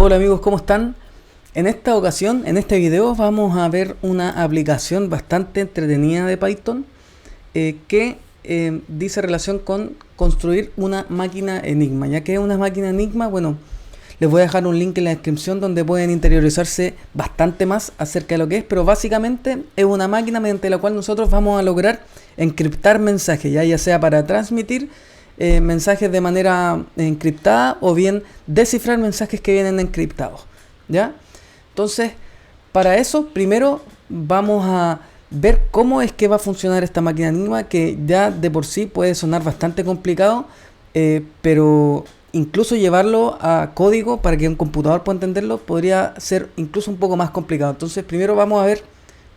Hola amigos, ¿cómo están? En esta ocasión, en este video, vamos a ver una aplicación bastante entretenida de Python que dice relación con construir una máquina Enigma. Ya que es una máquina Enigma, bueno, les voy a dejar un link en la descripción donde pueden interiorizarse bastante más acerca de lo que es, pero básicamente es una máquina mediante la cual nosotros vamos a lograr encriptar mensajes, ya sea para transmitir mensajes de manera encriptada o bien descifrar mensajes que vienen encriptados, ¿ya? Entonces, para eso, primero vamos a ver cómo es que va a funcionar esta máquina Enigma, que ya de por sí puede sonar bastante complicado, pero incluso llevarlo a código para que un computador pueda entenderlo podría ser incluso un poco más complicado. Entonces, primero vamos a ver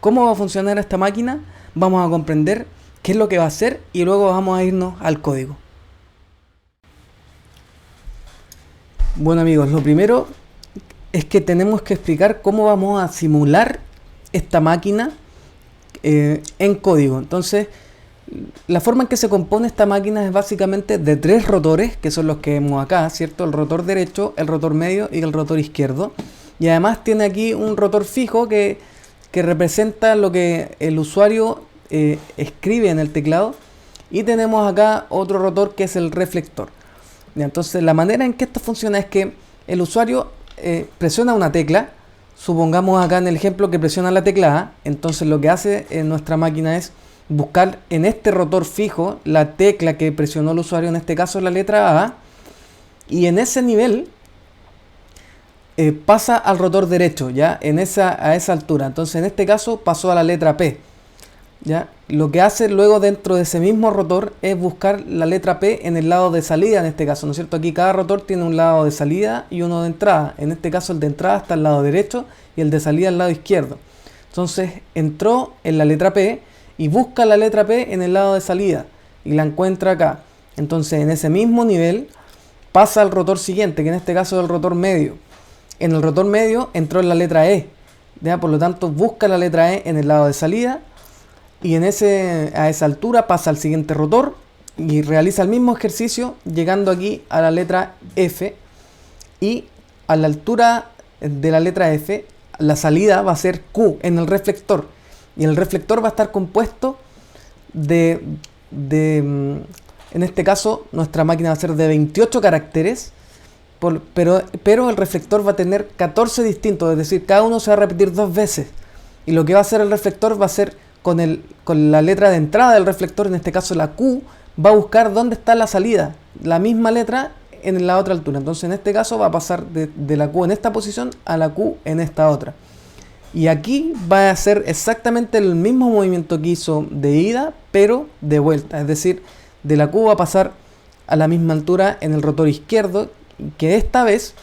cómo va a funcionar esta máquina, vamos a comprender qué es lo que va a hacer y luego vamos a irnos al código. Bueno amigos, lo primero es que tenemos que explicar cómo vamos a simular esta máquina en código. Entonces, la forma en que se compone esta máquina es básicamente de tres rotores, que son los que vemos acá, ¿cierto? El rotor derecho, el rotor medio y el rotor izquierdo. Y además tiene aquí un rotor fijo que representa lo que el usuario escribe en el teclado. Y tenemos acá otro rotor que es el reflector. Entonces la manera en que esto funciona es que el usuario presiona una tecla, supongamos acá en el ejemplo que presiona la tecla A, entonces lo que hace nuestra máquina es buscar en este rotor fijo la tecla que presionó el usuario, en este caso la letra A, y en ese nivel pasa al rotor derecho, ya a esa altura. Entonces en este caso pasó a la letra P. ¿Ya? Lo que hace luego dentro de ese mismo rotor es buscar la letra P en el lado de salida, en este caso, ¿no es cierto? Aquí cada rotor tiene un lado de salida y uno de entrada. En este caso el de entrada está al lado derecho y el de salida al lado izquierdo. Entonces entró en la letra P y busca la letra P en el lado de salida y la encuentra acá. Entonces en ese mismo nivel pasa al rotor siguiente, que en este caso es el rotor medio. En el rotor medio entró en la letra E, ¿ya? Por lo tanto busca la letra E en el lado de salida. Y a esa altura pasa al siguiente rotor y realiza el mismo ejercicio llegando aquí a la letra F. Y a la altura de la letra F, la salida va a ser Q en el reflector. Y el reflector va a estar compuesto en este caso, nuestra máquina va a ser de 28 caracteres. Pero el reflector va a tener 14 distintos, es decir, cada uno se va a repetir 2 veces. Y lo que va a hacer el reflector va a ser con la letra de entrada del reflector, en este caso la Q, va a buscar dónde está la salida, la misma letra en la otra altura. Entonces en este caso va a pasar de la Q en esta posición a la Q en esta otra. Y aquí va a hacer exactamente el mismo movimiento que hizo de ida, pero de vuelta. Es decir, de la Q va a pasar a la misma altura en el rotor izquierdo, que esta vez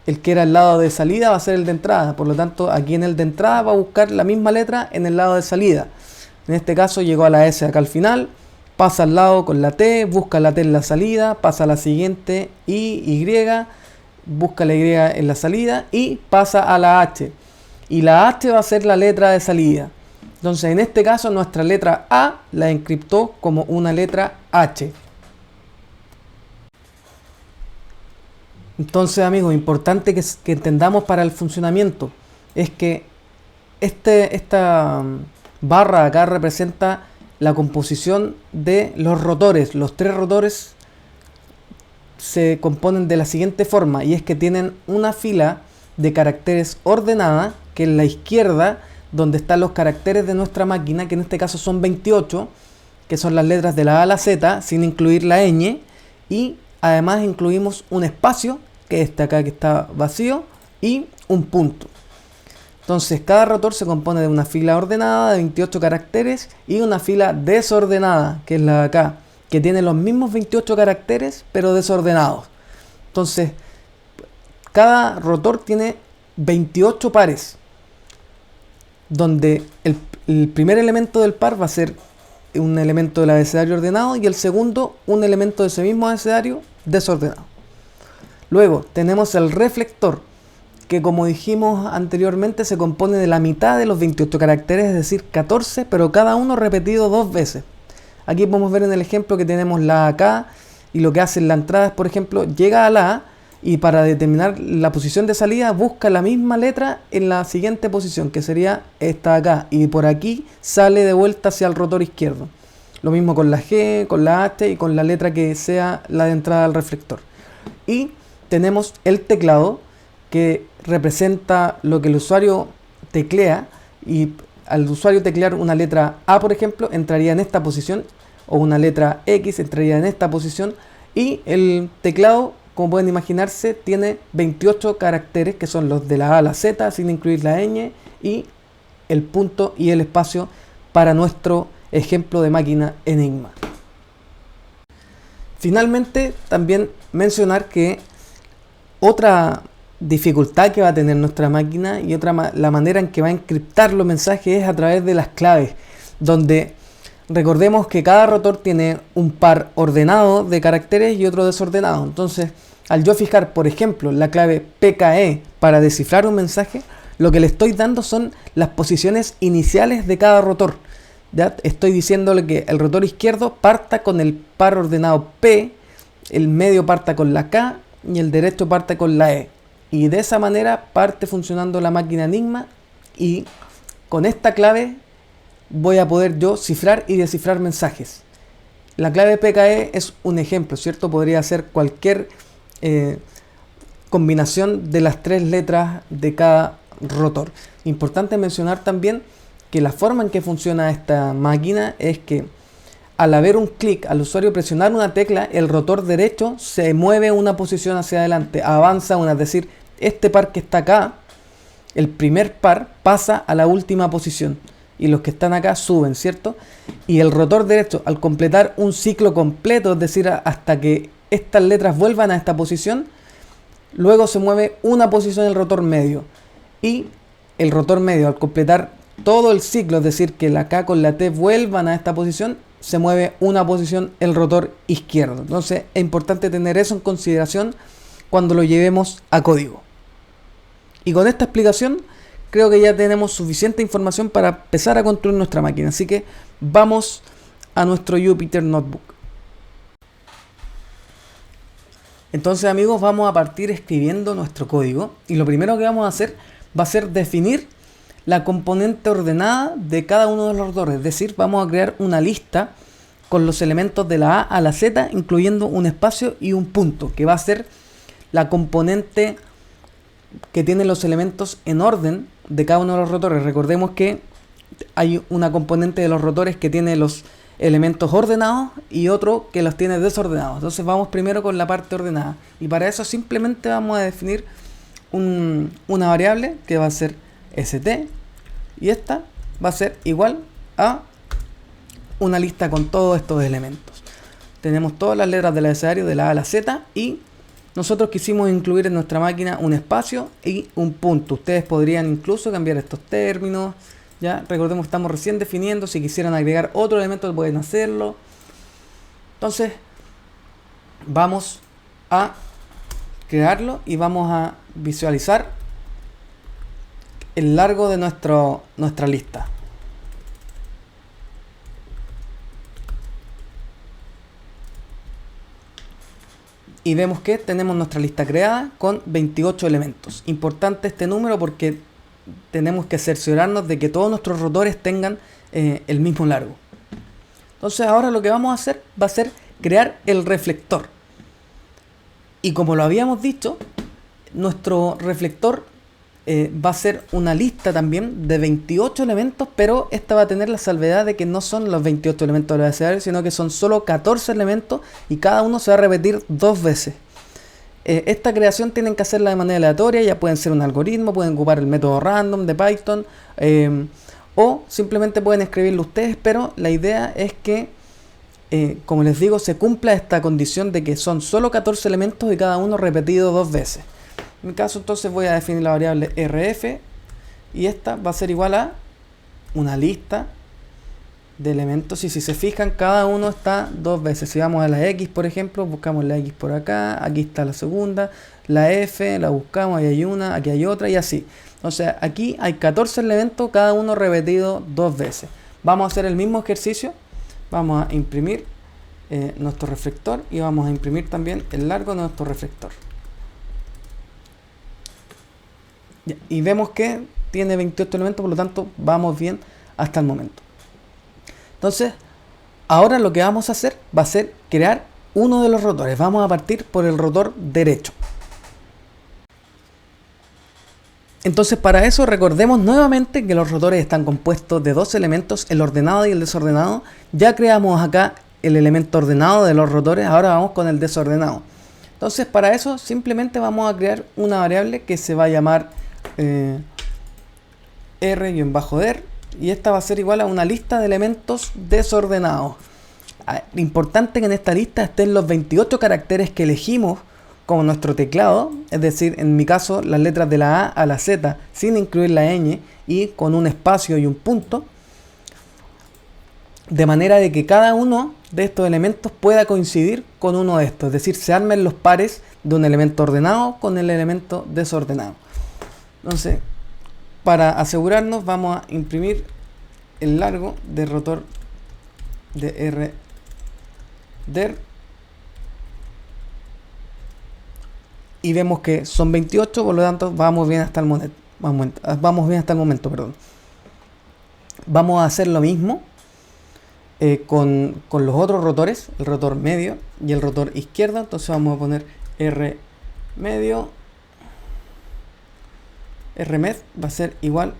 el que era el lado de salida va a ser el de entrada. Por lo tanto, aquí en el de entrada va a buscar la misma letra en el lado de salida. En este caso llegó a la S acá al final, pasa al lado con la T, busca la T en la salida, pasa a la siguiente Y, busca la Y en la salida y pasa a la H. Y la H va a ser la letra de salida. Entonces en este caso nuestra letra A la encriptó como una letra H. Entonces amigos, importante que entendamos para el funcionamiento es que esta barra acá representa la composición de los rotores. Los tres rotores se componen de la siguiente forma, y es que tienen una fila de caracteres ordenada, que es la izquierda, donde están los caracteres de nuestra máquina, que en este caso son 28, que son las letras de la A a la Z, sin incluir la ñ, y además incluimos un espacio, que es este acá que está vacío, y un punto. Entonces cada rotor se compone de una fila ordenada de 28 caracteres y una fila desordenada, que es la de acá, que tiene los mismos 28 caracteres pero desordenados. Entonces cada rotor tiene 28 pares, donde el primer elemento del par va a ser un elemento del abecedario ordenado y el segundo un elemento de ese mismo abecedario desordenado. Luego tenemos el reflector, que como dijimos anteriormente se compone de la mitad de los 28 caracteres, es decir 14, pero cada uno repetido 2 veces. Aquí podemos ver en el ejemplo que tenemos la A acá, y lo que hace en la entrada es, por ejemplo, llega a la A y para determinar la posición de salida busca la misma letra en la siguiente posición, que sería esta acá, y por aquí sale de vuelta hacia el rotor izquierdo. Lo mismo con la G, con la H y con la letra que sea la de entrada al reflector. Y tenemos el teclado, que representa lo que el usuario teclea, y al usuario teclear una letra A, por ejemplo, entraría en esta posición, o una letra X entraría en esta posición, y el teclado, como pueden imaginarse, tiene 28 caracteres, que son los de la A a la Z, sin incluir la ñ, y el punto y el espacio para nuestro ejemplo de máquina Enigma. Finalmente, también mencionar que otra dificultad que va a tener nuestra máquina y la manera en que va a encriptar los mensajes es a través de las claves, donde recordemos que cada rotor tiene un par ordenado de caracteres y otro desordenado. Entonces, al yo fijar, por ejemplo, la clave PKE para descifrar un mensaje, lo que le estoy dando son las posiciones iniciales de cada rotor. Ya estoy diciéndole que el rotor izquierdo parta con el par ordenado P, el medio parta con la K y el derecho parta con la E. Y de esa manera parte funcionando la máquina Enigma, y con esta clave voy a poder yo cifrar y descifrar mensajes. La clave PKE es un ejemplo, ¿cierto? Podría ser cualquier combinación de las 3 letras de cada rotor. Importante mencionar también que la forma en que funciona esta máquina es que al haber un clic, al usuario presionar una tecla, el rotor derecho se mueve una posición hacia adelante, avanza una, es decir, este par que está acá, el primer par, pasa a la última posición y los que están acá suben, ¿cierto? Y el rotor derecho, al completar un ciclo completo, es decir, hasta que estas letras vuelvan a esta posición, luego se mueve una posición en el rotor medio, y el rotor medio, al completar todo el ciclo, es decir, que la K con la T vuelvan a esta posición, se mueve una posición el rotor izquierdo. Entonces es importante tener eso en consideración cuando lo llevemos a código. Y con esta explicación creo que ya tenemos suficiente información para empezar a construir nuestra máquina. Así que vamos a nuestro Jupyter Notebook. Entonces, amigos, vamos a partir escribiendo nuestro código, y lo primero que vamos a hacer va a ser definir la componente ordenada de cada uno de los rotores. Es decir, vamos a crear una lista con los elementos de la A a la Z, incluyendo un espacio y un punto, que va a ser la componente que tiene los elementos en orden de cada uno de los rotores. Recordemos que hay una componente de los rotores que tiene los elementos ordenados y otro que los tiene desordenados. Entonces vamos primero con la parte ordenada, y para eso simplemente vamos a definir una variable que va a ser st, y esta va a ser igual a una lista con todos estos elementos. Tenemos todas las letras del abecedario de la A a la Z, y nosotros quisimos incluir en nuestra máquina un espacio y un punto. Ustedes podrían incluso cambiar estos términos. Ya recordemos que estamos recién definiendo. Si quisieran agregar otro elemento pueden hacerlo. Entonces vamos a crearlo y vamos a visualizar el largo de nuestra lista. Y vemos que tenemos nuestra lista creada con 28 elementos. Importante este número porque tenemos que cerciorarnos de que todos nuestros rotores tengan el mismo largo. Entonces ahora lo que vamos a hacer va a ser crear el reflector. Y como lo habíamos dicho, nuestro reflector va a ser una lista también de 28 elementos, pero esta va a tener la salvedad de que no son los 28 elementos del abecedario, sino que son solo 14 elementos, y cada uno se va a repetir 2 veces. Esta creación tienen que hacerla de manera aleatoria, ya pueden ser un algoritmo, pueden ocupar el método random de Python, o simplemente pueden escribirlo ustedes, pero la idea es que, como les digo, se cumpla esta condición de que son solo 14 elementos y cada uno repetido 2 veces. En mi caso, entonces voy a definir la variable rf, y esta va a ser igual a una lista de elementos, y si se fijan, cada uno está 2 veces. Si vamos a la x, por ejemplo, buscamos la x por acá, aquí está la segunda, la f, la buscamos, ahí hay una, aquí hay otra, y así. O sea, aquí hay 14 elementos, cada uno repetido 2 veces. Vamos a hacer el mismo ejercicio. Vamos a imprimir nuestro reflector, y vamos a imprimir también el largo de nuestro reflector. Y vemos que tiene 28 elementos, por lo tanto vamos bien hasta el momento. Entonces, ahora lo que vamos a hacer va a ser crear uno de los rotores. Vamos a partir por el rotor derecho. Entonces, para eso recordemos nuevamente que los rotores están compuestos de dos elementos, el ordenado y el desordenado. Ya creamos acá el elemento ordenado de los rotores, ahora vamos con el desordenado. Entonces, para eso simplemente vamos a crear una variable que se va a llamar r-der, y esta va a ser igual a una lista de elementos desordenados. Importante que en esta lista estén los 28 caracteres que elegimos como nuestro teclado, es decir, en mi caso las letras de la A a la Z sin incluir la ñ y con un espacio y un punto, de manera de que cada uno de estos elementos pueda coincidir con uno de estos, es decir, se armen los pares de un elemento ordenado con el elemento desordenado. Entonces, para asegurarnos vamos a imprimir el largo del rotor de r-der y vemos que son 28, por lo tanto vamos bien hasta el momento. Vamos a hacer lo mismo con los otros rotores, el rotor medio y el rotor izquierdo. Entonces vamos a poner r medio. Rmed va a ser igual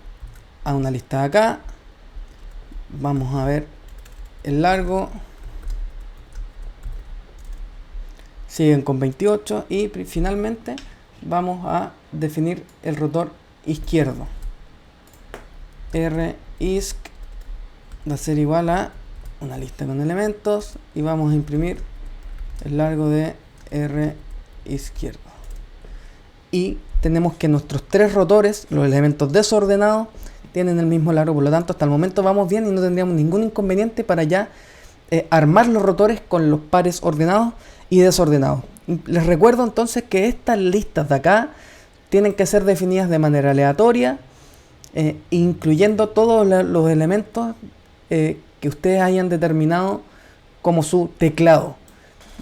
a una lista de acá. Vamos a ver el largo. Siguen con 28 y finalmente vamos a definir el rotor izquierdo. risc va a ser igual a una lista con elementos y vamos a imprimir el largo de r izquierdo. Y tenemos que nuestros tres rotores, los elementos desordenados, tienen el mismo largo, por lo tanto hasta el momento vamos bien y no tendríamos ningún inconveniente para ya armar los rotores con los pares ordenados y desordenados. Les recuerdo entonces que estas listas de acá tienen que ser definidas de manera aleatoria, incluyendo todos los elementos que ustedes hayan determinado como su teclado.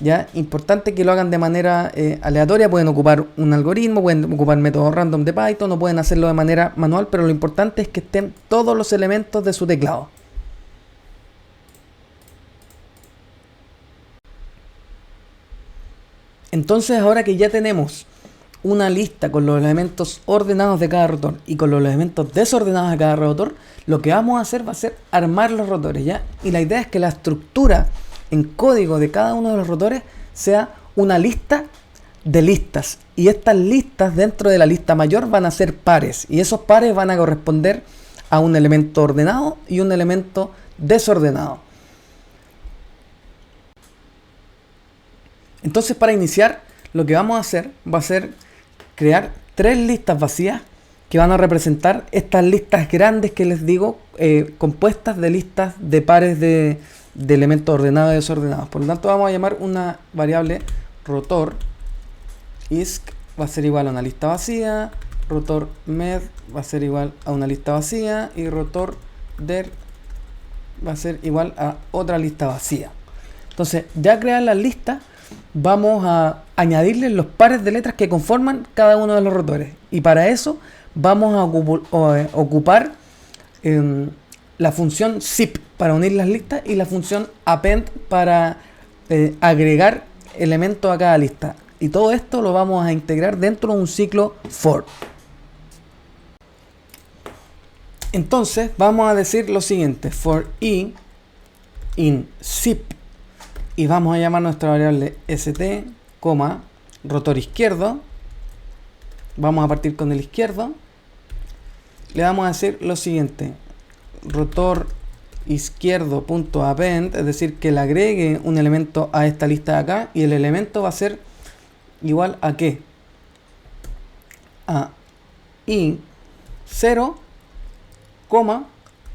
¿Ya? Importante que lo hagan de manera aleatoria. Pueden ocupar un algoritmo, pueden ocupar métodos random de Python, o pueden hacerlo de manera manual, pero lo importante es que estén todos los elementos de su teclado. Entonces, ahora que ya tenemos una lista con los elementos ordenados de cada rotor y con los elementos desordenados de cada rotor, lo que vamos a hacer va a ser armar los rotores, ¿ya? Y la idea es que la estructura en código de cada uno de los rotores sea una lista de listas, y estas listas dentro de la lista mayor van a ser pares, y esos pares van a corresponder a un elemento ordenado y un elemento desordenado. Entonces, para iniciar, lo que vamos a hacer va a ser crear tres listas vacías que van a representar estas listas grandes que les digo, compuestas de listas de pares de elementos ordenados y desordenados. Por lo tanto, vamos a llamar una variable rotor isc va a ser igual a una lista vacía, rotor med va a ser igual a una lista vacía y rotor der va a ser igual a otra lista vacía. Entonces, ya crear las listas, vamos a añadirle los pares de letras que conforman cada uno de los rotores, y para eso vamos a ocupar la función zip para unir las listas y la función append para agregar elementos a cada lista, y todo esto lo vamos a integrar dentro de un ciclo for. Entonces vamos a decir lo siguiente: for i in zip, y vamos a llamar nuestra variable st, rotor izquierdo. Vamos a partir con el izquierdo. Le vamos a decir lo siguiente: rotor izquierdo.append, es decir, que le agregue un elemento a esta lista de acá, y el elemento va a ser igual a ¿qué? A i0,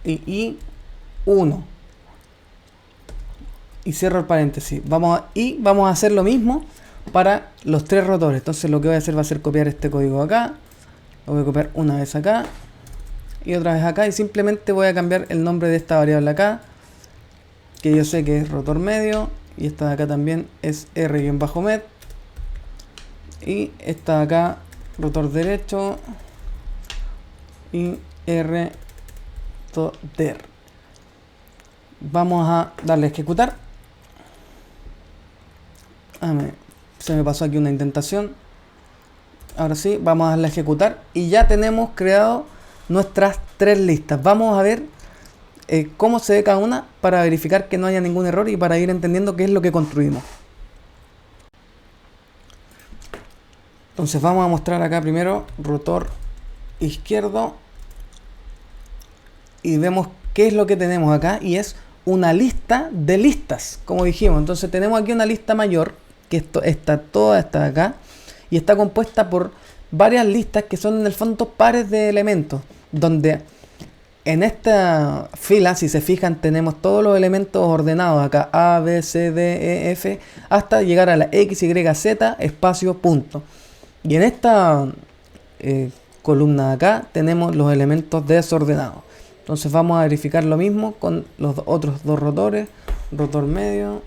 y i1. Y cierro el paréntesis. Vamos a hacer lo mismo para los tres rotores. Entonces lo que voy a hacer va a ser copiar este código acá. Lo voy a copiar una vez acá y otra vez acá, y simplemente voy a cambiar el nombre de esta variable acá, que yo sé que es rotor medio, y esta de acá también es r-med, y esta de acá rotor derecho, y R der. Vamos a darle a ejecutar. Se me pasó aquí una indentación. Ahora sí, vamos a darle a ejecutar y ya tenemos creado nuestras 3 listas. Vamos a ver cómo se ve cada una para verificar que no haya ningún error y para ir entendiendo qué es lo que construimos. Entonces vamos a mostrar acá primero rotor izquierdo y vemos qué es lo que tenemos acá, y es una lista de listas, como dijimos. Entonces tenemos aquí una lista mayor, que está toda esta de acá, y está compuesta por varias listas que son en el fondo pares de elementos, donde en esta fila, si se fijan, tenemos todos los elementos ordenados acá, A, B, C, D, E, F, hasta llegar a la X, Y, Z, espacio, punto. Y en esta columna de acá tenemos los elementos desordenados. Entonces vamos a verificar lo mismo con los otros 2 rotores. Rotor medio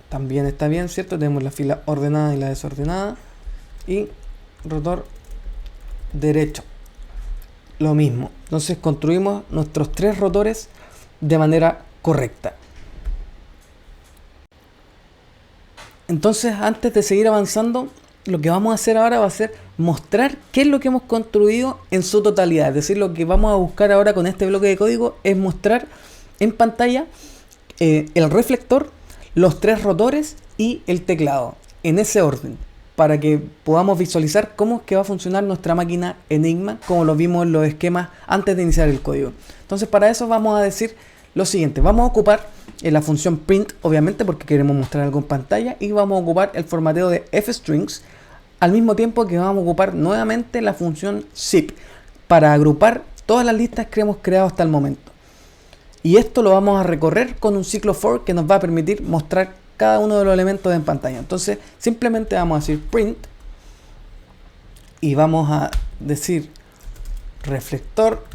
también está bien, ¿cierto? Tenemos la fila ordenada y la desordenada. Y rotor derecho, lo mismo. Entonces construimos nuestros 3 rotores de manera correcta. Entonces, antes de seguir avanzando, lo que vamos a hacer ahora va a ser mostrar qué es lo que hemos construido en su totalidad. Es decir, lo que vamos a buscar ahora con este bloque de código es mostrar en pantalla el reflector, los 3 rotores y el teclado, en ese orden, para que podamos visualizar cómo es que va a funcionar nuestra máquina Enigma, como lo vimos en los esquemas antes de iniciar el código. Entonces, para eso vamos a decir lo siguiente: vamos a ocupar la función print, obviamente, porque queremos mostrar algo en pantalla, y vamos a ocupar el formateo de fstrings, al mismo tiempo que vamos a ocupar nuevamente la función zip para agrupar todas las listas que hemos creado hasta el momento. Y esto lo vamos a recorrer con un ciclo for que nos va a permitir mostrar cada uno de los elementos en pantalla. Entonces simplemente vamos a decir print y vamos a decir reflector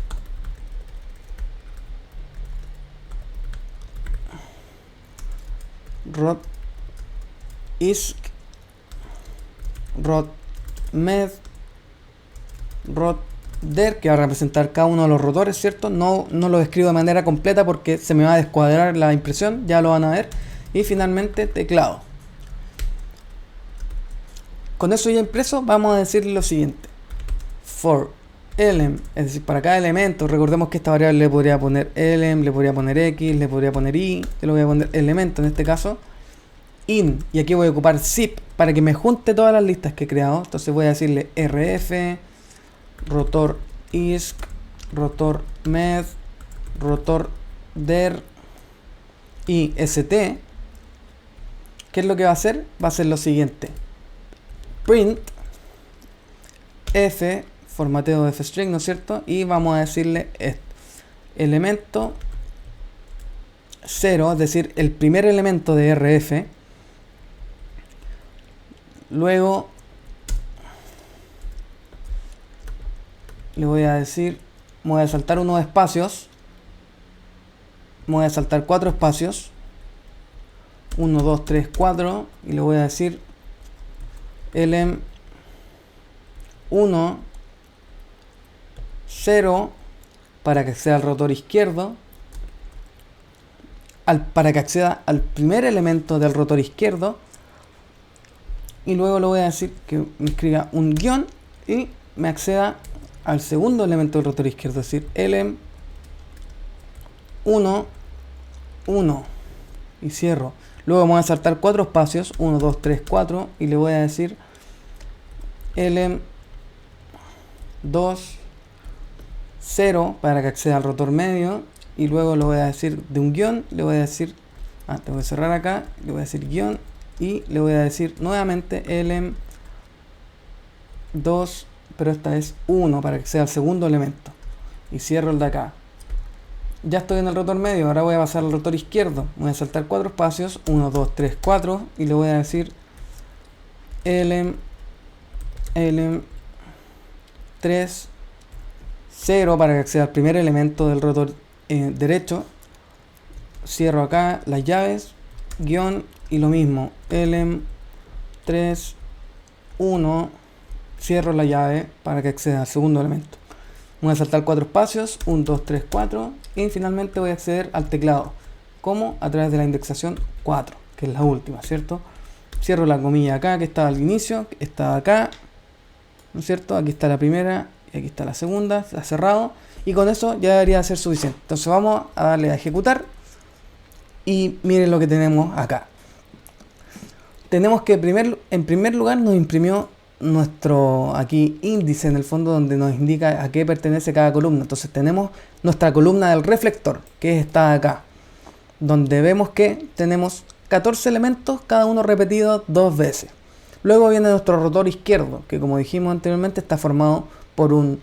rot is rot med rot der, que va a representar cada uno de los rotores, ¿cierto? No lo escribo de manera completa porque se me va a descuadrar la impresión, ya lo van a ver. Y finalmente teclado. Con eso ya impreso, vamos a decir lo siguiente: for element, es decir, para cada elemento. Recordemos que esta variable le podría poner element, le podría poner x, le podría poner y, le voy a poner elemento en este caso, in, y aquí voy a ocupar zip para que me junte todas las listas que he creado. Entonces voy a decirle rf, rotor isc, rotor med, rotor der y st. ¿Qué es lo que va a hacer? Va a hacer lo siguiente: print f, formateo de fstring, ¿no es cierto? Y vamos a decirle esto: elemento 0, es decir, el primer elemento de rf. Luego le voy a decir, me voy a saltar unos espacios, me voy a saltar 4 espacios, 1, 2, 3, 4, y le voy a decir elem 1, 0, para que acceda al rotor izquierdo, para que acceda al primer elemento del rotor izquierdo, y luego le voy a decir que me escriba un guión y me acceda al segundo elemento del rotor izquierdo, es decir, elem 1, 1, y cierro. Luego voy a saltar 4 espacios, 1, 2, 3, 4, y le voy a decir elem 2, 0, para que acceda al rotor medio, y luego le voy a decir de un guión, le voy a decir, tengo que cerrar acá, le voy a decir guión, y le voy a decir nuevamente elem 2, pero esta vez 1, para que sea el segundo elemento, y cierro el de acá. Ya estoy en el rotor medio, ahora voy a pasar al rotor izquierdo, voy a saltar 4 espacios, 1, 2, 3, 4, y le voy a decir elem 3, 0, para que acceda al primer elemento del rotor derecho. Cierro acá las llaves, guión, y lo mismo, elem 3, 1, cierro la llave para que acceda al segundo elemento. Voy a saltar 4 espacios, 1, 2, 3, 4, y finalmente voy a acceder al teclado. ¿Cómo? A través de la indexación 4, que es la última, ¿cierto? Cierro la comilla acá, que estaba al inicio, que está acá, ¿no es cierto? Aquí está la primera y aquí está la segunda, está cerrado, y con eso ya debería ser suficiente. Entonces vamos a darle a ejecutar, y miren lo que tenemos acá. Tenemos que en primer lugar nos imprimió nuestro aquí índice en el fondo, donde nos indica a qué pertenece cada columna. Entonces tenemos nuestra columna del reflector, que está acá, donde vemos que tenemos 14 elementos, cada uno repetido 2 veces. Luego viene nuestro rotor izquierdo, que como dijimos anteriormente está formado por un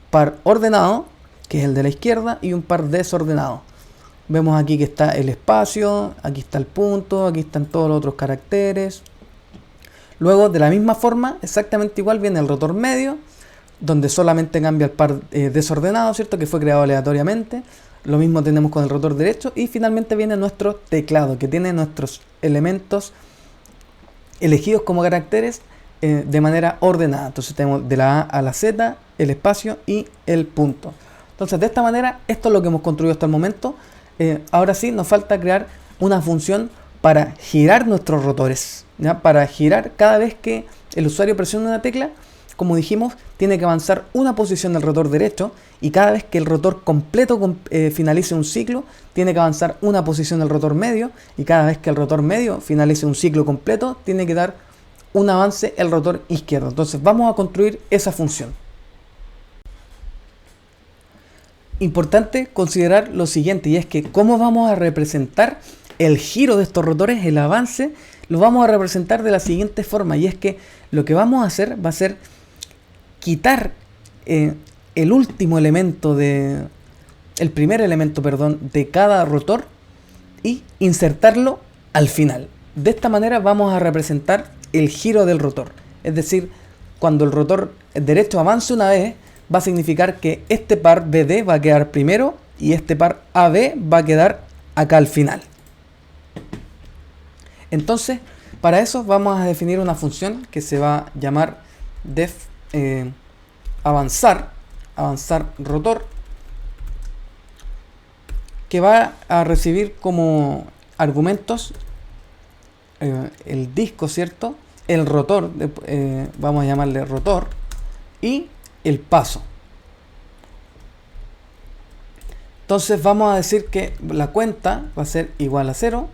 par ordenado, que es el de la izquierda, y un par desordenado. Vemos aquí que está el espacio, aquí está el punto, aquí están todos los otros caracteres. Luego, de la misma forma, exactamente igual, viene el rotor medio, donde solamente cambia el par desordenado, ¿cierto? Que fue creado aleatoriamente. Lo mismo tenemos con el rotor derecho. Y finalmente viene nuestro teclado, que tiene nuestros elementos elegidos como caracteres de manera ordenada. Entonces tenemos de la A a la Z, el espacio y el punto. Entonces, de esta manera, esto es lo que hemos construido hasta el momento. Ahora sí, nos falta crear una función para girar nuestros rotores, ¿ya? Para girar cada vez que el usuario presiona una tecla, como dijimos, tiene que avanzar una posición del rotor derecho, y cada vez que el rotor completo finalice un ciclo, tiene que avanzar una posición del rotor medio, y cada vez que el rotor medio finalice un ciclo completo, tiene que dar un avance el rotor izquierdo. Entonces vamos a construir esa función. Importante considerar lo siguiente, y es que cómo vamos a representar el giro de estos rotores, el avance, lo vamos a representar de la siguiente forma, y es que lo que vamos a hacer va a ser quitar el último elemento el primer elemento, perdón, de cada rotor y insertarlo al final. De esta manera vamos a representar el giro del rotor, es decir, cuando el rotor derecho avance una vez, va a significar que este par BD va a quedar primero y este par AB va a quedar acá al final. Entonces, para eso vamos a definir una función que se va a llamar def avanzar rotor, que va a recibir como argumentos el disco, ¿cierto? El rotor, vamos a llamarle rotor, y el paso. Entonces vamos a decir que la cuenta va a ser igual a 0,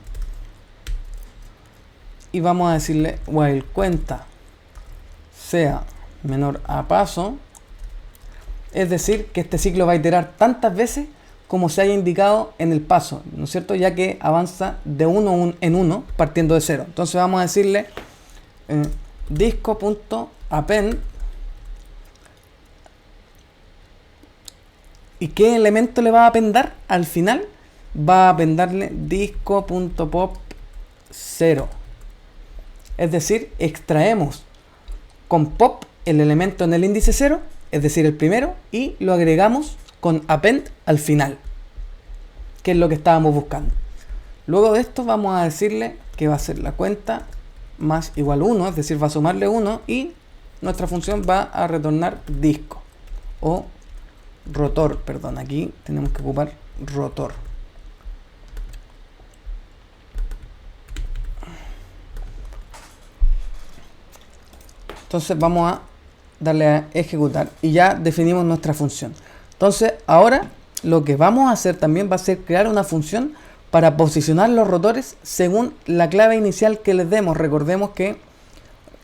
y vamos a decirle while cuenta sea menor a paso, es decir, que este ciclo va a iterar tantas veces como se haya indicado en el paso, ¿no es cierto? Ya que avanza de 1 en 1 partiendo de 0. Entonces vamos a decirle disco.append, ¿y qué elemento le va a appendar al final? Va a appendarle disco.pop 0. Es decir, extraemos con pop el elemento en el índice 0, es decir, el primero, y lo agregamos con append al final, que es lo que estábamos buscando. Luego de esto vamos a decirle que va a ser la cuenta más igual 1, es decir, va a sumarle 1, y nuestra función va a retornar disco o rotor, perdón, aquí tenemos que ocupar rotor. Entonces vamos a darle a ejecutar y ya definimos nuestra función. Entonces ahora lo que vamos a hacer también va a ser crear una función para posicionar los rotores según la clave inicial que les demos. Recordemos que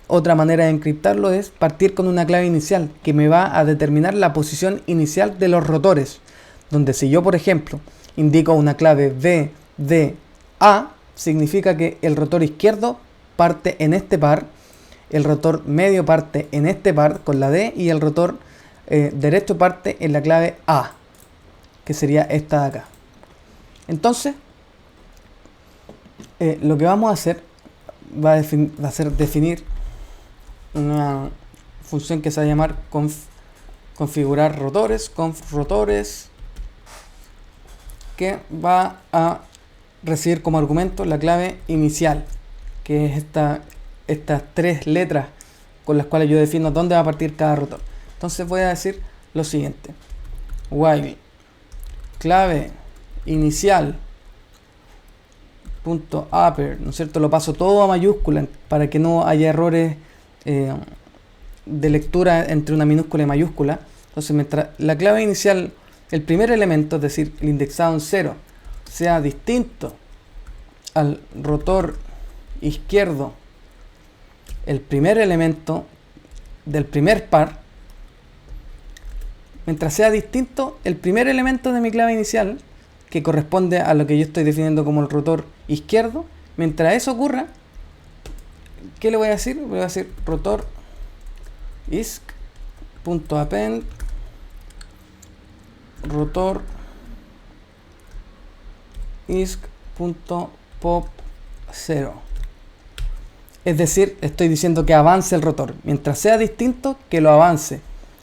otra manera de encriptarlo es partir con una clave inicial que me va a determinar la posición inicial de los rotores, donde si yo por ejemplo indico una clave VDA, significa que el rotor izquierdo parte en este par, el rotor medio parte en este par con la D, y el rotor derecho parte en la clave A, que sería esta de acá. Entonces lo que vamos a hacer va a ser definir una función que se va a llamar configurar rotores, conf rotores, que va a recibir como argumento la clave inicial, que es estas 3 letras con las cuales yo defino dónde va a partir cada rotor. Entonces voy a decir lo siguiente: while clave inicial punto upper, ¿no es cierto? Lo paso todo a mayúscula para que no haya errores de lectura entre una minúscula y mayúscula. Entonces, mientras la clave inicial, el primer elemento, es decir, el indexado en 0, sea distinto al rotor izquierdo, el primer elemento del primer par, mientras sea distinto el primer elemento de mi clave inicial, que corresponde a lo que yo estoy definiendo como el rotor izquierdo, mientras eso ocurra, ¿qué le voy a decir? Le voy a decir rotor isc.append rotor isc.pop0. Es decir, estoy diciendo que avance el rotor. Mientras sea distinto, que lo avance.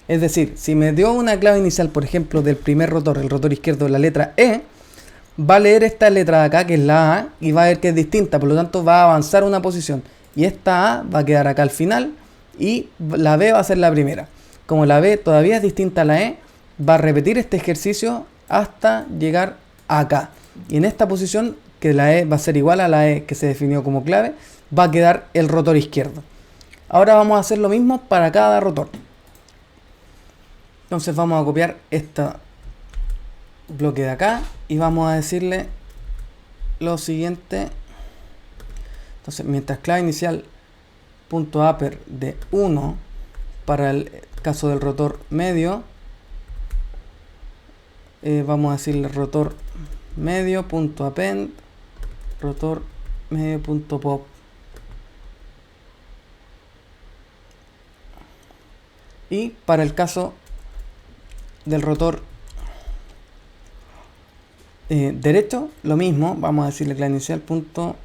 Es decir, si me dio una clave inicial, por ejemplo, del primer rotor, el rotor izquierdo, la letra E, va a leer esta letra de acá, que es la A, y va a ver que es distinta, por lo tanto va a avanzar una posición. Y esta A va a quedar acá al final, y la B va a ser la primera. Como la B todavía es distinta a la E, va a repetir este ejercicio hasta llegar acá. Y en esta posición, que la E va a ser igual a la E que se definió como clave, va a quedar el rotor izquierdo. Ahora vamos a hacer lo mismo para cada rotor. Entonces vamos a copiar este bloque de acá y vamos a decirle lo siguiente. Entonces, mientras clave inicial .upper de 1 para el caso del rotor medio, vamos a decirle rotor medio.append rotor medio.pop. Y para el caso del rotor derecho, lo mismo, vamos a decirle clave inicial punto,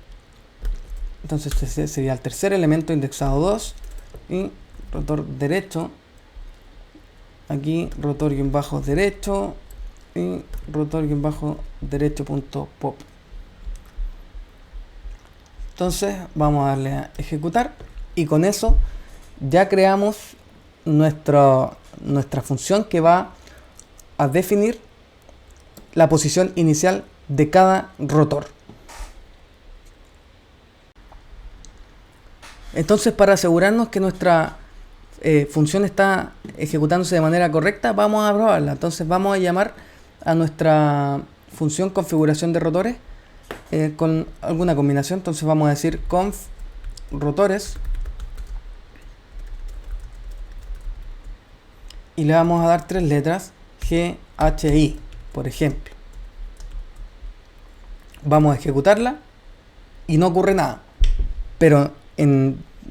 entonces este sería el tercer elemento indexado 2 y rotor derecho, aquí rotor guión bajo derecho y rotor guión bajo derecho punto pop. Entonces vamos a darle a ejecutar y con eso ya creamos nuestra función que va a definir la posición inicial de cada rotor. Entonces, para asegurarnos que nuestra función está ejecutándose de manera correcta, vamos a probarla. Entonces vamos a llamar a nuestra función configuración de rotores con alguna combinación. Entonces vamos a decir conf rotores y le vamos a dar 3 letras G, H, I, por ejemplo. Vamos a ejecutarla y no ocurre nada. Pero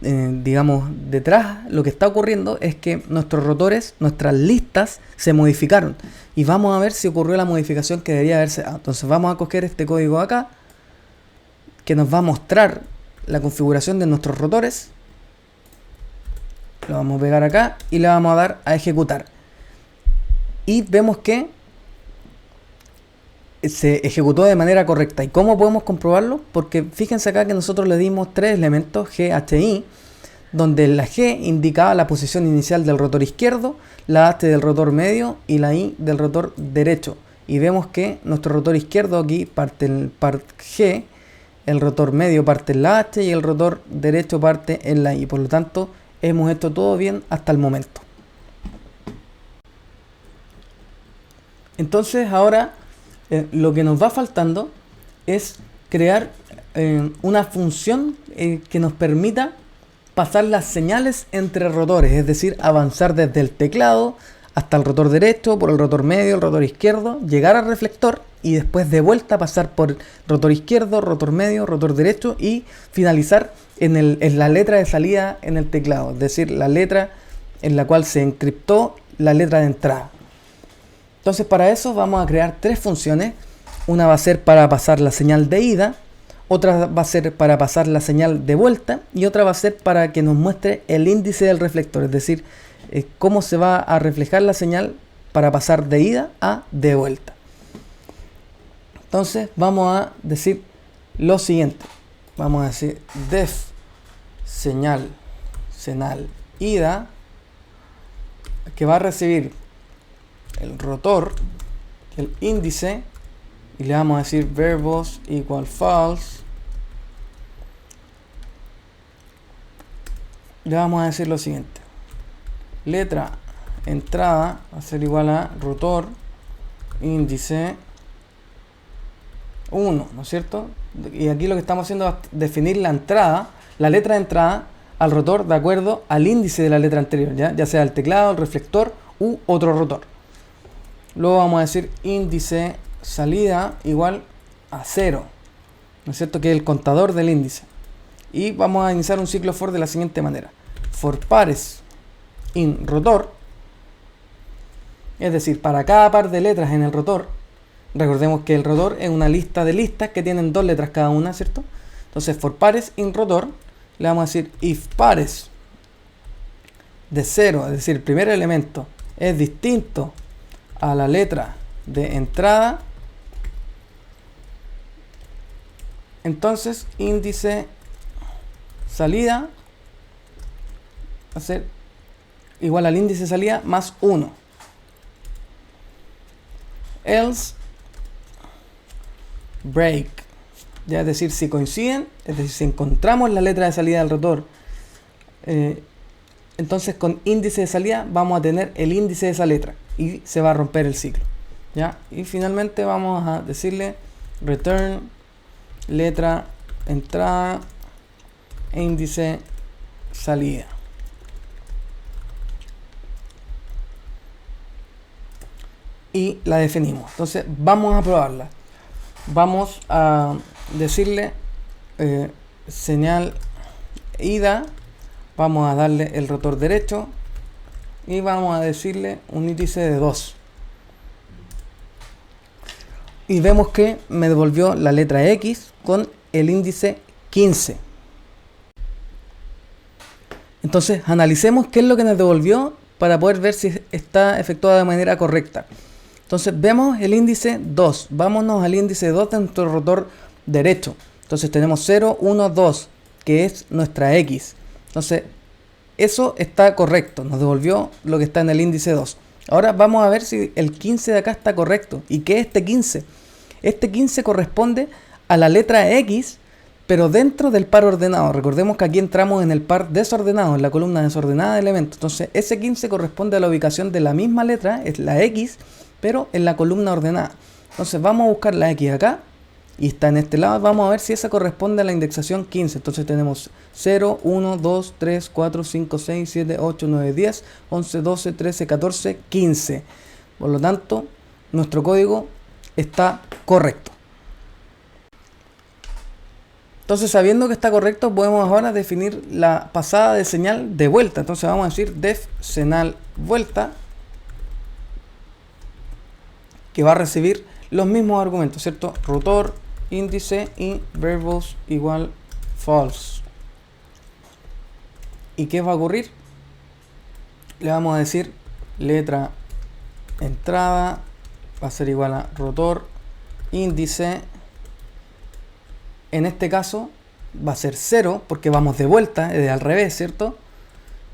digamos, detrás lo que está ocurriendo es que nuestros rotores, nuestras listas se modificaron. Y vamos a ver si ocurrió la modificación que debería haberse dado. Entonces vamos a coger este código acá, que nos va a mostrar la configuración de nuestros rotores. Lo vamos a pegar acá y le vamos a dar a ejecutar. Y vemos que se ejecutó de manera correcta. ¿Y cómo podemos comprobarlo? Porque fíjense acá que nosotros le dimos 3 elementos G, H, I, donde la G indicaba la posición inicial del rotor izquierdo, la H del rotor medio y la I del rotor derecho. Y vemos que nuestro rotor izquierdo aquí parte en par G, el rotor medio parte en la H y el rotor derecho parte en la I. Por lo tanto, hemos hecho todo bien hasta el momento. Entonces ahora lo que nos va faltando es crear una función que nos permita pasar las señales entre rotores, es decir, avanzar desde el teclado hasta el rotor derecho, por el rotor medio, el rotor izquierdo, llegar al reflector y después de vuelta pasar por rotor izquierdo, rotor medio, rotor derecho y finalizar en la letra de salida en el teclado, es decir, la letra en la cual se encriptó la letra de entrada. Entonces para eso vamos a crear 3 funciones. Una va a ser para pasar la señal de ida, otra va a ser para pasar la señal de vuelta y otra va a ser para que nos muestre el índice del reflector, es decir, cómo se va a reflejar la señal para pasar de ida a de vuelta. Entonces vamos a decir lo siguiente. Vamos a decir def señal ida, que va a recibir el rotor, el índice, y le vamos a decir verbos igual false. Le vamos a decir lo siguiente: letra entrada va a ser igual a rotor índice 1, ¿no es cierto? Y aquí lo que estamos haciendo es definir la entrada, la letra de entrada al rotor de acuerdo al índice de la letra anterior, ya sea el teclado, el reflector u otro rotor. Luego vamos a decir índice salida igual a 0, ¿no es cierto? Que es el contador del índice. Y vamos a iniciar un ciclo for de la siguiente manera: for pares in rotor, es decir, para cada par de letras en el rotor. Recordemos que el rotor es una lista de listas que tienen 2 letras cada una, ¿cierto? Entonces, for pares in rotor, le vamos a decir if pares de 0, es decir, el primer elemento es distinto a la letra de entrada, entonces índice salida va a ser igual al índice salida más 1. Else break, ya, es decir, si coinciden, es decir, si encontramos la letra de salida del rotor, entonces con índice de salida vamos a tener el índice de esa letra y se va a romper el ciclo, ¿ya? Y finalmente vamos a decirle return letra entrada e índice salida. Y la definimos. Entonces vamos a probarla. Vamos a decirle señal ida, vamos a darle el rotor derecho y vamos a decirle un índice de 2. Y vemos que me devolvió la letra X con el índice 15. Entonces analicemos qué es lo que nos devolvió para poder ver si está efectuada de manera correcta. Entonces vemos el índice 2, vámonos al índice 2 de nuestro rotor derecho. Entonces tenemos 0, 1, 2, que es nuestra X. Entonces eso está correcto, nos devolvió lo que está en el índice 2. Ahora vamos a ver si el 15 de acá está correcto. ¿Y qué es este 15? Este 15 corresponde a la letra X, pero dentro del par ordenado. Recordemos que aquí entramos en el par desordenado, en la columna desordenada de elementos. Entonces ese 15 corresponde a la ubicación de la misma letra, es la X, pero en la columna ordenada. Entonces vamos a buscar la X acá y está en este lado. Vamos a ver si esa corresponde a la indexación 15. Entonces tenemos 0, 1, 2, 3, 4, 5, 6, 7, 8, 9, 10, 11, 12, 13, 14, 15. Por lo tanto, nuestro código está correcto. Entonces, sabiendo que está correcto, podemos ahora definir la pasada de señal de vuelta. Entonces vamos a decir def señal vuelta, que va a recibir los mismos argumentos, ¿cierto? Rotor, índice y verbos igual false. ¿Y qué va a ocurrir? Le vamos a decir letra entrada va a ser igual a rotor, índice. En este caso va a ser 0 porque vamos de vuelta, es de al revés, ¿cierto?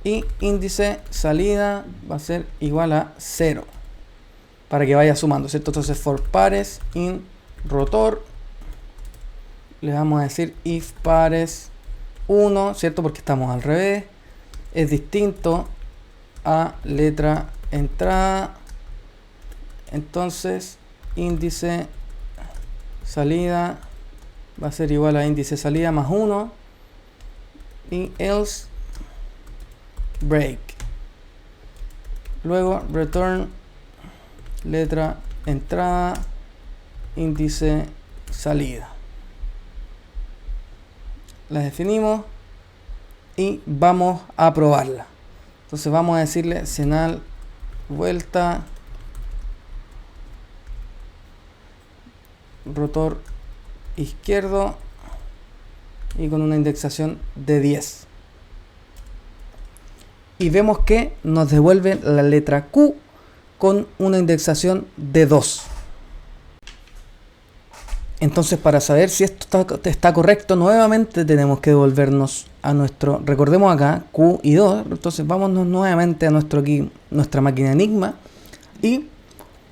Y índice salida va a ser igual a 0. Para que vaya sumando, ¿cierto? Entonces for pares in rotor le vamos a decir if pares 1, ¿cierto? Porque estamos al revés, es distinto a letra entrada, entonces índice salida va a ser igual a índice salida más 1 y else break. Luego return letra entrada índice salida. La definimos y vamos a probarla. Entonces vamos a decirle señal vuelta rotor izquierdo y con una indexación de 10. Y vemos que nos devuelve la letra Q con una indexación de 2. Entonces, para saber si esto está correcto, nuevamente tenemos que devolvernos a nuestro, recordemos acá, Q y 2. Entonces vámonos nuevamente a nuestra máquina Enigma y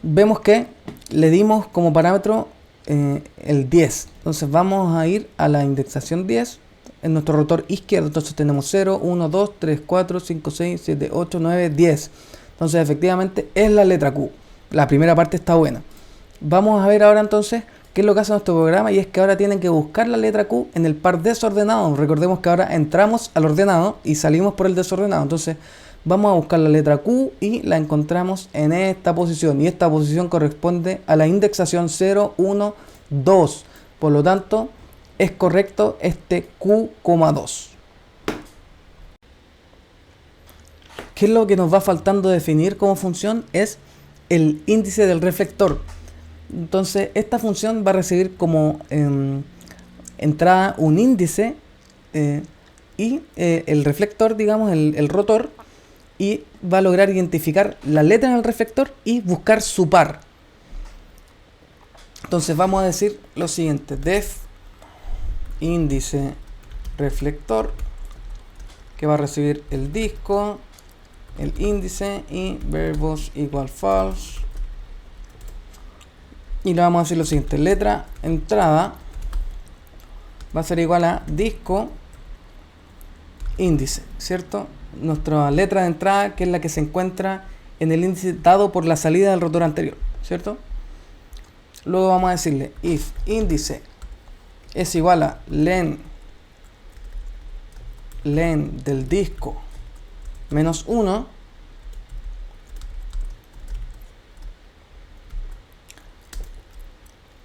vemos que le dimos como parámetro el 10. Entonces vamos a ir a la indexación 10 en nuestro rotor izquierdo. Entonces tenemos 0, 1, 2, 3, 4, 5, 6, 7, 8, 9, 10. Entonces efectivamente es la letra Q. La primera parte está buena. Vamos a ver ahora entonces qué es lo que hace nuestro programa, y es que ahora tienen que buscar la letra Q en el par desordenado. Recordemos que ahora entramos al ordenado y salimos por el desordenado. Entonces vamos a buscar la letra Q y la encontramos en esta posición. Y esta posición corresponde a la indexación 0, 1, 2. Por lo tanto, es correcto este Q,2. ¿Qué es lo que nos va faltando definir como función? Es el índice del reflector. Entonces esta función va a recibir como entrada un índice y el reflector, digamos el rotor, y va a lograr identificar la letra en el reflector y buscar su par. Entonces vamos a decir lo siguiente: def índice reflector, que va a recibir el disco, el índice y verbos igual false. Y le vamos a decir lo siguiente: letra entrada va a ser igual a disco índice, ¿cierto? Nuestra letra de entrada, que es la que se encuentra en el índice dado por la salida del rotor anterior, ¿cierto? Luego vamos a decirle if índice es igual a len del disco menos 1,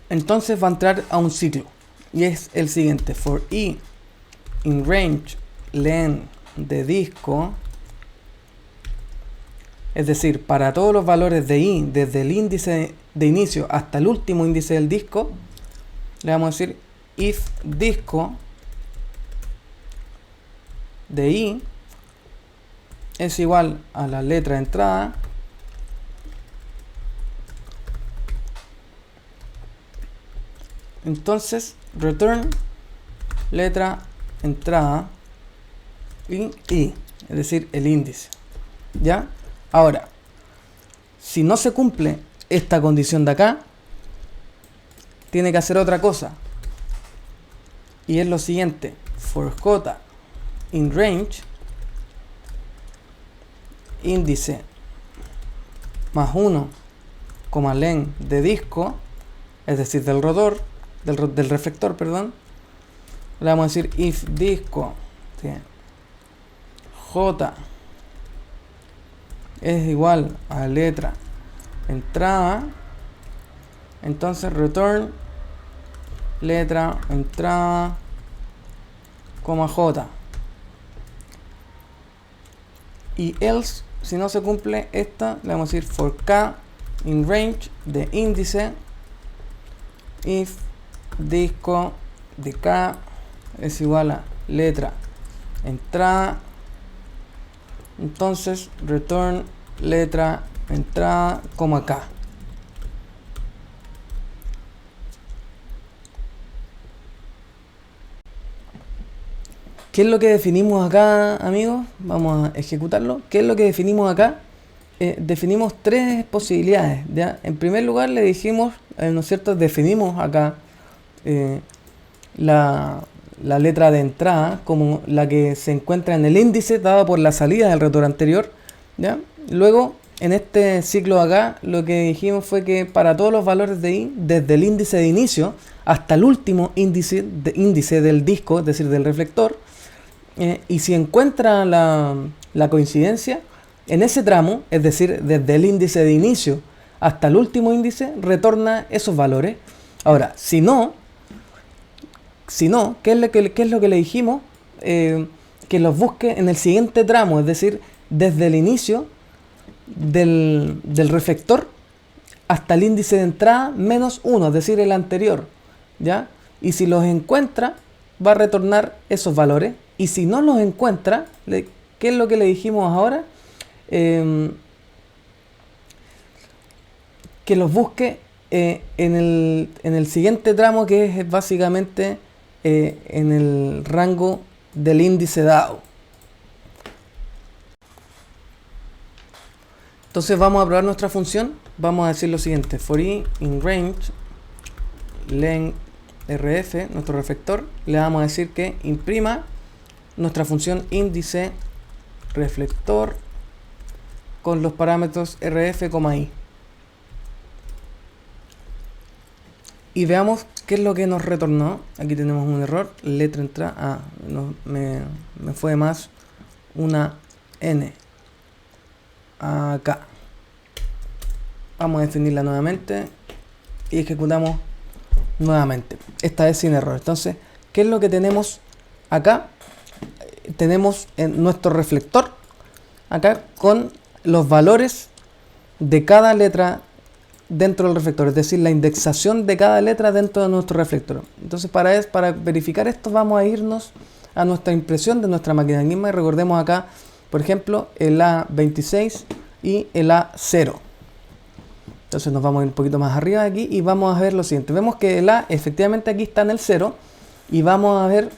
entonces va a entrar a un ciclo, y es el siguiente: for i in range len de disco, es decir, para todos los valores de i desde el índice de inicio hasta el último índice del disco, le vamos a decir if disco de i es igual a la letra de entrada entonces return letra entrada y i, es decir, el índice. ¿Ya? Ahora, si no se cumple esta condición de acá, tiene que hacer otra cosa, y es lo siguiente: for j in range índice más 1, len de disco, es decir, del rotor, del reflector, perdón, le vamos a decir if disco, ¿sí?, j es igual a letra entrada, entonces return letra entrada, j. Y else, si no se cumple esta, le vamos a decir for k in range de índice if disco de k es igual a letra entrada, entonces return letra entrada, k. ¿Qué es lo que definimos acá, amigos? Vamos a ejecutarlo. ¿Qué es lo que definimos acá? Definimos tres posibilidades, ¿ya? En primer lugar le dijimos, ¿no es cierto? Definimos acá la letra de entrada como la que se encuentra en el índice dada por la salida del rotor anterior, ¿ya? Luego, en este ciclo acá, lo que dijimos fue que para todos los valores de i, desde el índice de inicio hasta el último índice del disco, es decir, del reflector, y si encuentra la coincidencia, en ese tramo, es decir, desde el índice de inicio hasta el último índice, retorna esos valores. Ahora, si no, ¿qué es lo que le dijimos? Que los busque en el siguiente tramo, es decir, desde el inicio del reflector hasta el índice de entrada menos 1, es decir, el anterior, ¿ya? Y si los encuentra, va a retornar esos valores. Y si no los encuentra, ¿qué es lo que le dijimos ahora? Que los busque en el siguiente tramo, que es básicamente en el rango del índice dado. Entonces vamos a probar nuestra función. vamos a decir lo siguiente: for i in range len rf, nuestro reflector, le vamos a decir que imprima nuestra función índice reflector con los parámetros rf, i. Y veamos qué es lo que nos retornó. Aquí tenemos un error, letra entrada, no, me fue más una n acá. Vamos a definirla nuevamente y ejecutamos nuevamente, esta vez sin error. Entonces, ¿qué es lo que tenemos acá? Tenemos en nuestro reflector acá con los valores de cada letra dentro del reflector, es decir, la indexación de cada letra dentro de nuestro reflector. Entonces, para verificar esto, vamos a irnos a nuestra impresión de nuestra máquina Enigma y recordemos acá, por ejemplo, el A26 y el A0. Entonces nos vamos a ir un poquito más arriba de aquí y vamos a ver lo siguiente. Vemos que el A efectivamente aquí está en el 0 y vamos a ver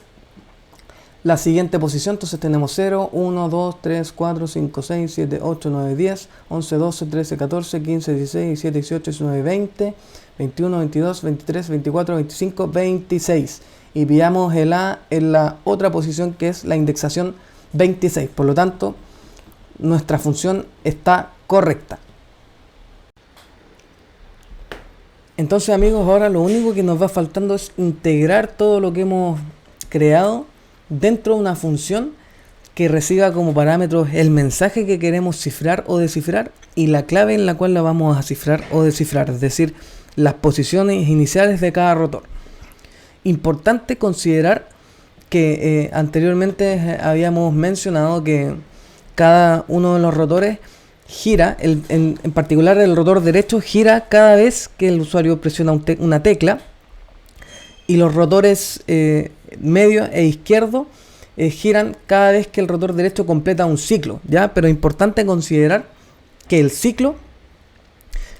la siguiente posición. Entonces tenemos 0, 1, 2, 3, 4, 5, 6, 7, 8, 9, 10, 11, 12, 13, 14, 15, 16, 17, 18, 19, 20, 21, 22, 23, 24, 25, 26. Y pillamos el A en la otra posición que es la indexación 26. Por lo tanto, nuestra función está correcta. Entonces, amigos, ahora lo único que nos va faltando es integrar todo lo que hemos creado dentro de una función que reciba como parámetros el mensaje que queremos cifrar o descifrar y la clave en la cual la vamos a cifrar o descifrar, es decir, las posiciones iniciales de cada rotor. Importante considerar que anteriormente habíamos mencionado que cada uno de los rotores gira, en particular el rotor derecho gira cada vez que el usuario presiona una tecla, y los rotores medio e izquierdo giran cada vez que el rotor derecho completa un ciclo, ¿ya? Pero es importante considerar que el ciclo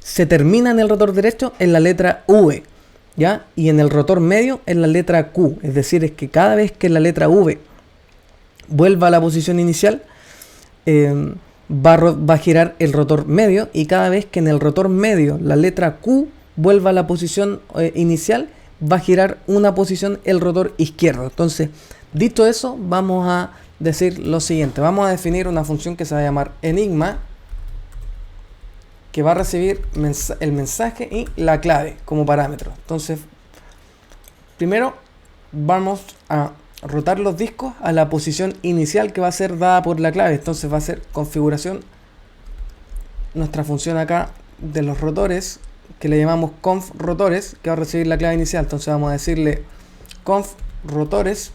se termina en el rotor derecho en la letra V, ¿ya? Y en el rotor medio en la letra Q, es decir, es que cada vez que la letra V vuelva a la posición inicial, va a girar el rotor medio, y cada vez que en el rotor medio la letra Q vuelva a la posición inicial, va a girar una posición el rotor izquierdo. Entonces, dicho eso, vamos a decir lo siguiente. Vamos a definir una función que se va a llamar enigma, que va a recibir el mensaje y la clave como parámetro. Entonces, primero vamos a rotar los discos a la posición inicial que va a ser dada por la clave. Entonces va a ser configuración, nuestra función acá de los rotores, que le llamamos conf rotores, que va a recibir la clave inicial. Entonces vamos a decirle conf rotores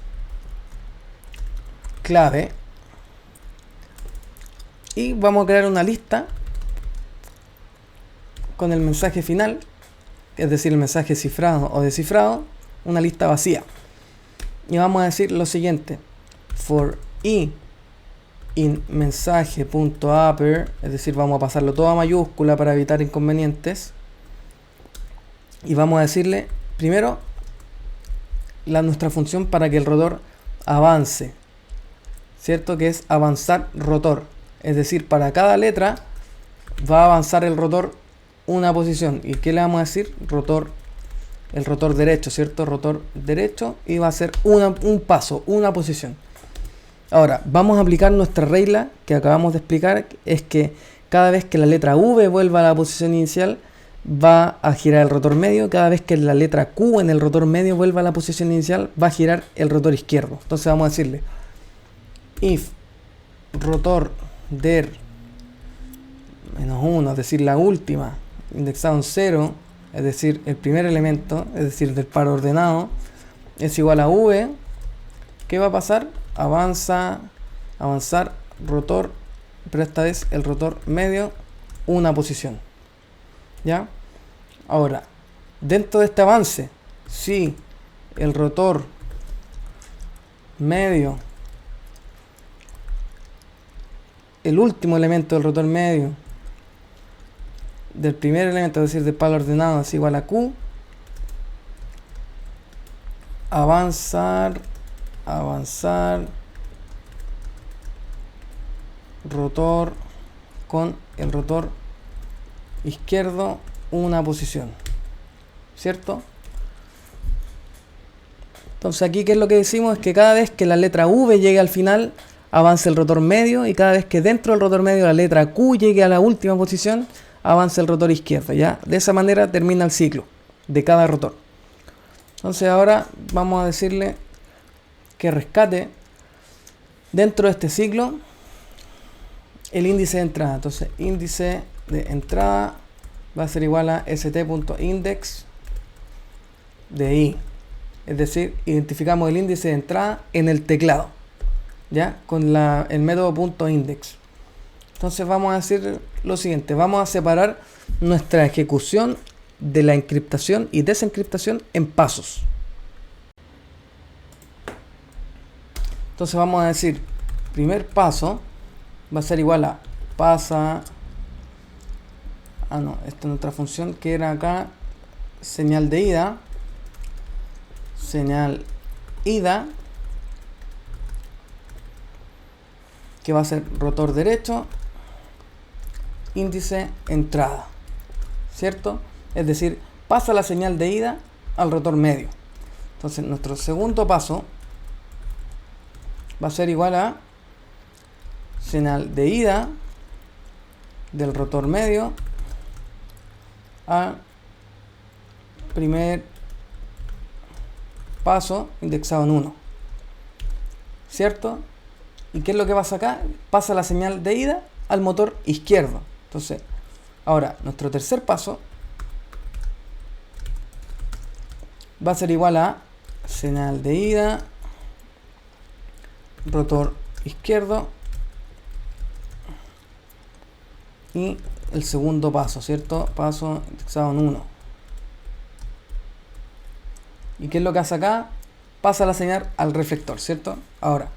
clave, y vamos a crear una lista con el mensaje final, es decir, el mensaje cifrado o descifrado, una lista vacía. Y vamos a decir lo siguiente: for i in mensaje.upper, es decir, vamos a pasarlo todo a mayúscula para evitar inconvenientes. Y vamos a decirle primero nuestra función para que el rotor avance, ¿cierto? Que es avanzar rotor, es decir, para cada letra va a avanzar el rotor una posición. ¿Y qué le vamos a decir? Rotor, el rotor derecho, ¿cierto? Rotor derecho, y va a ser un paso, una posición. Ahora, vamos a aplicar nuestra regla que acabamos de explicar, es que cada vez que la letra V vuelva a la posición inicial, va a girar el rotor medio. Cada vez que la letra Q en el rotor medio vuelva a la posición inicial, va a girar el rotor izquierdo. Entonces vamos a decirle if rotor der -1, es decir, la última, indexado en 0, es decir, el primer elemento, es decir, del par ordenado, es igual a V, ¿qué va a pasar? Avanzar rotor, pero esta vez el rotor medio una posición, ¿ya? Ahora, dentro de este avance, si el rotor medio, el último elemento del rotor medio del primer elemento, es decir, del palo ordenado, es igual a Q, avanzar rotor con el rotor izquierdo una posición, ¿cierto? Entonces aquí, ¿qué es lo que decimos? Es que cada vez que la letra V llegue al final, avance el rotor medio, y cada vez que dentro del rotor medio la letra Q llegue a la última posición, avance el rotor izquierdo, ¿ya? De esa manera termina el ciclo de cada rotor. Entonces ahora vamos a decirle que rescate dentro de este ciclo el índice de entrada. Entonces índice de entrada va a ser igual a st.index de i. Es decir, identificamos el índice de entrada en el teclado, ¿ya? Con el método .index. Entonces vamos a decir lo siguiente. Vamos a separar nuestra ejecución de la encriptación y desencriptación en pasos. Entonces vamos a decir, primer paso va a ser igual a pasa... esta es nuestra función que era acá, señal de ida, que va a ser rotor derecho, índice entrada, ¿cierto? Es decir, pasa la señal de ida al rotor medio. Entonces nuestro segundo paso va a ser igual a señal de ida del rotor medio a primer paso indexado en 1, ¿cierto? ¿Y qué es lo que pasa acá? Pasa la señal de ida al motor izquierdo. Entonces, ahora nuestro tercer paso va a ser igual a señal de ida, rotor izquierdo, y el segundo paso, ¿cierto? Paso indexado en 1. ¿Y qué es lo que hace acá? Pasa la señal al reflector, ¿cierto? Ahora,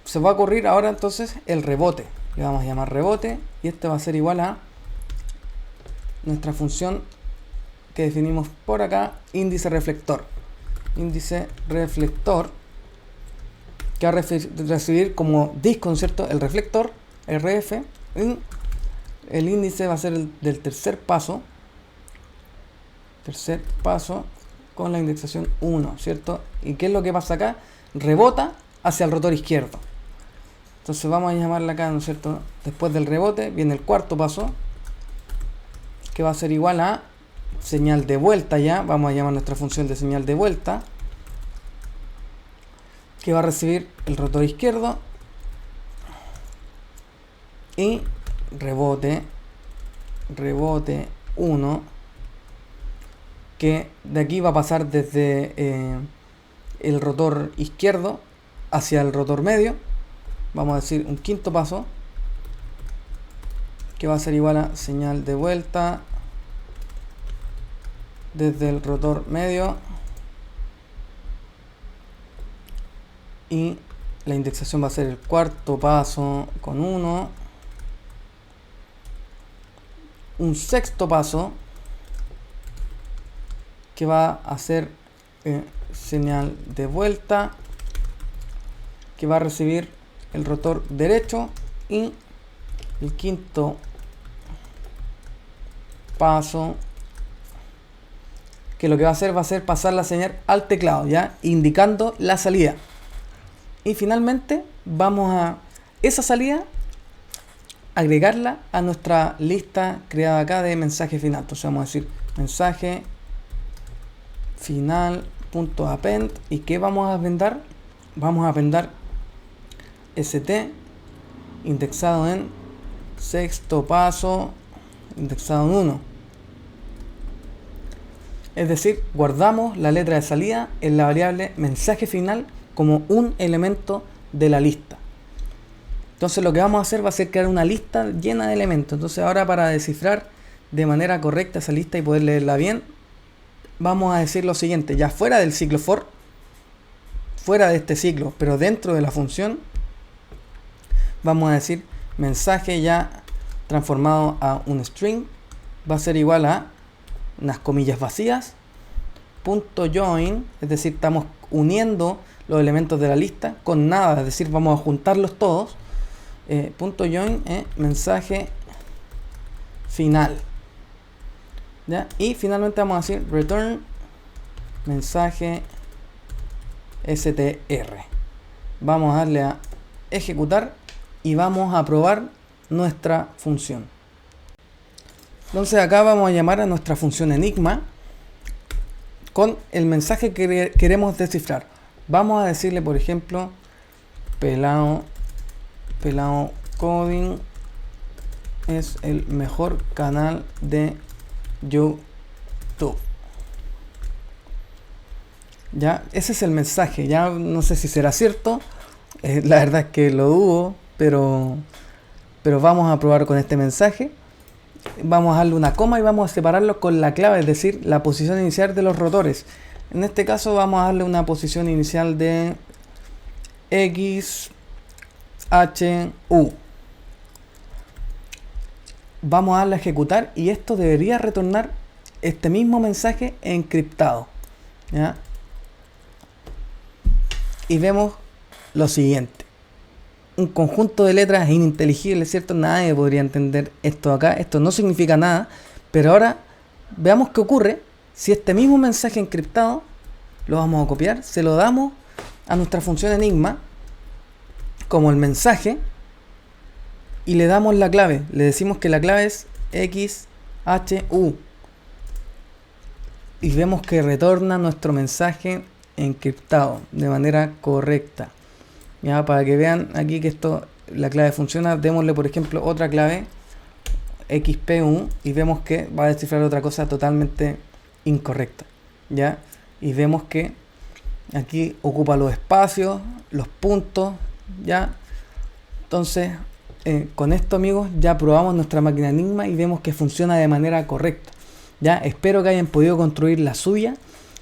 se va a ocurrir ahora entonces el rebote. Le vamos a llamar rebote, y este va a ser igual a nuestra función que definimos por acá, índice reflector. Índice reflector, que va a recibir como disco, ¿cierto? El reflector, RF, y el índice va a ser el del tercer paso con la indexación 1, ¿cierto? ¿Y qué es lo que pasa acá? Rebota hacia el rotor izquierdo. Entonces vamos a llamarla acá, ¿no es cierto? Después del rebote viene el cuarto paso, que va a ser igual a señal de vuelta ya. Vamos a llamar nuestra función de señal de vuelta, que va a recibir el rotor izquierdo y rebote 1, que de aquí va a pasar desde el rotor izquierdo hacia el rotor medio. Vamos a decir un quinto paso, que va a ser igual a señal de vuelta desde el rotor medio, y la indexación va a ser el cuarto paso con 1, un sexto paso que va a ser señal de vuelta, que va a recibir el rotor derecho, y el quinto paso, que lo que va a ser pasar la señal al teclado, ya indicando la salida. Y finalmente vamos a esa salida agregarla a nuestra lista creada acá de mensaje final. Entonces vamos a decir mensaje final.append, y ¿qué vamos a appendar? Vamos a appendar st indexado en sexto paso indexado en 1. Es decir, guardamos la letra de salida en la variable mensaje final como un elemento de la lista. Entonces lo que vamos a hacer va a ser crear una lista llena de elementos. Entonces ahora, para descifrar de manera correcta esa lista y poder leerla bien, vamos a decir lo siguiente. Ya fuera del ciclo for, fuera de este ciclo, pero dentro de la función, vamos a decir mensaje ya transformado a un string va a ser igual a unas comillas vacías, .join, es decir, estamos uniendo los elementos de la lista con nada, es decir, vamos a juntarlos todos, .join mensaje final, ¿ya? Y finalmente vamos a decir return mensaje str. Vamos a darle a ejecutar y vamos a probar nuestra función. Entonces acá vamos a llamar a nuestra función enigma con el mensaje que queremos descifrar. Vamos a decirle, por ejemplo, pelao coding es el mejor canal de YouTube. Ya, ese es el mensaje. Ya no sé si será cierto, la verdad es que lo dudo, pero vamos a probar con este mensaje. Vamos a darle una coma y vamos a separarlo con la clave, es decir, la posición inicial de los rotores. En este caso vamos a darle una posición inicial de X, H, U. Vamos a darle a ejecutar y esto debería retornar este mismo mensaje encriptado, ¿ya? Y vemos lo siguiente: un conjunto de letras ininteligibles, ¿cierto? Nadie podría entender esto acá, esto no significa nada, pero ahora veamos qué ocurre si este mismo mensaje encriptado lo vamos a copiar, se lo damos a nuestra función enigma como el mensaje y le damos la clave, le decimos que la clave es XHU y vemos que retorna nuestro mensaje encriptado de manera correcta. Ya, para que vean aquí que la clave funciona, démosle por ejemplo otra clave XPU y vemos que va a descifrar otra cosa totalmente incorrecta, ya, y vemos que aquí ocupa los espacios, los puntos, ya. Entonces con esto, amigos, ya probamos nuestra máquina enigma y vemos que funciona de manera correcta. Ya, espero que hayan podido construir la suya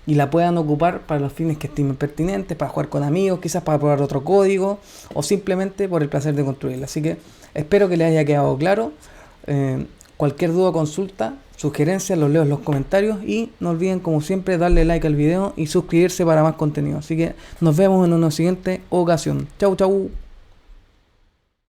y la puedan ocupar para los fines que estimen pertinentes, para jugar con amigos, quizás para probar otro código o simplemente por el placer de construirla. Así que espero que les haya quedado claro. Cualquier duda o consulta, sugerencia, los leo en los comentarios y no olviden, como siempre, darle like al video y suscribirse para más contenido. Así que nos vemos en una siguiente ocasión. Chau, chau.